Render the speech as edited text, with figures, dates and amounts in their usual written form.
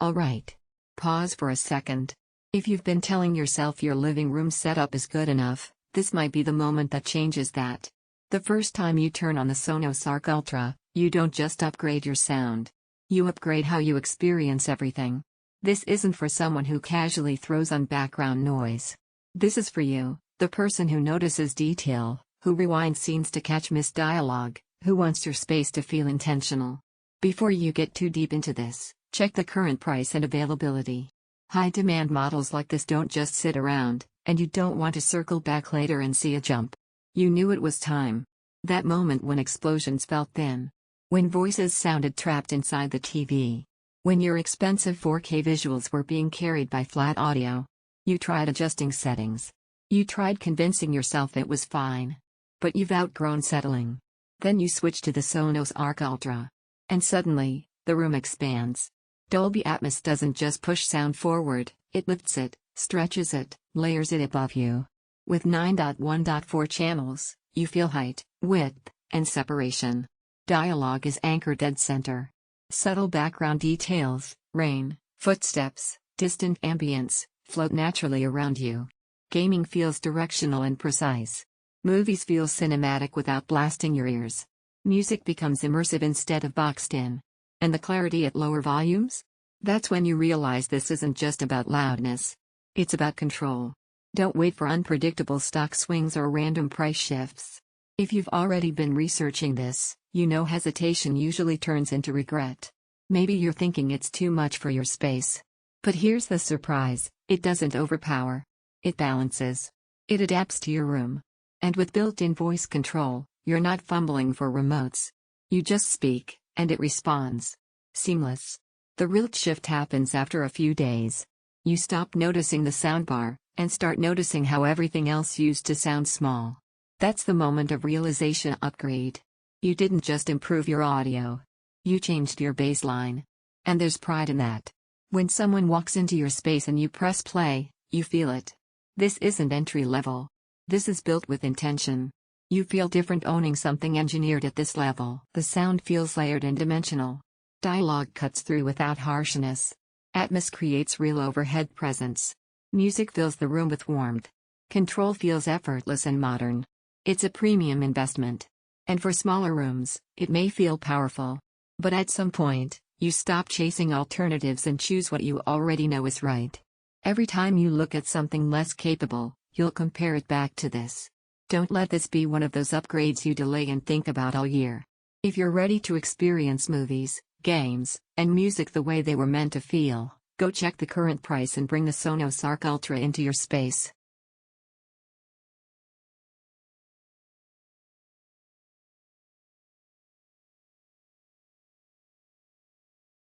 Alright. Pause for a second. If you've been telling yourself your living room setup is good enough, this might be the moment that changes that. The first time you turn on the Sonos Arc Ultra, you don't just upgrade your sound. You upgrade how you experience everything. This isn't for someone who casually throws on background noise. This is for you, the person who notices detail, who rewinds scenes to catch missed dialogue, who wants your space to feel intentional. Before you get too deep into this, check the current price and availability. High-demand models like this don't just sit around, and you don't want to circle back later and see a jump. You knew it was time. That moment when explosions felt thin. When voices sounded trapped inside the TV. When your expensive 4K visuals were being carried by flat audio. You tried adjusting settings. You tried convincing yourself it was fine. But you've outgrown settling. Then you switch to the Sonos Arc Ultra. And suddenly, the room expands. Dolby Atmos doesn't just push sound forward, it lifts it, stretches it, layers it above you. With 9.1.4 channels, you feel height, width, and separation. Dialogue is anchored dead center. Subtle background details, rain, footsteps, distant ambience, float naturally around you. Gaming feels directional and precise. Movies feel cinematic without blasting your ears. Music becomes immersive instead of boxed in. And the clarity at lower volumes? That's when you realize this isn't just about loudness. It's about control. Don't wait for unpredictable stock swings or random price shifts. If you've already been researching this, you know hesitation usually turns into regret. Maybe you're thinking it's too much for your space. But here's the surprise, it doesn't overpower. It balances. It adapts to your room. And with built-in voice control, you're not fumbling for remotes. You just speak, and it responds. Seamless. The real shift happens after a few days. You stop noticing the soundbar, and start noticing how everything else used to sound small. That's the moment of realization upgrade. You didn't just improve your audio. You changed your baseline. And there's pride in that. When someone walks into your space and you press play, you feel it. This isn't entry level. This is built with intention. You feel different owning something engineered at this level. The sound feels layered and dimensional. Dialogue cuts through without harshness. Atmos creates real overhead presence. Music fills the room with warmth. Control feels effortless and modern. It's a premium investment. And for smaller rooms, it may feel powerful. But at some point, you stop chasing alternatives and choose what you already know is right. Every time you look at something less capable, you'll compare it back to this. Don't let this be one of those upgrades you delay and think about all year. If you're ready to experience movies, games, and music the way they were meant to feel, go check the current price and bring the Sonos Arc Ultra into your space.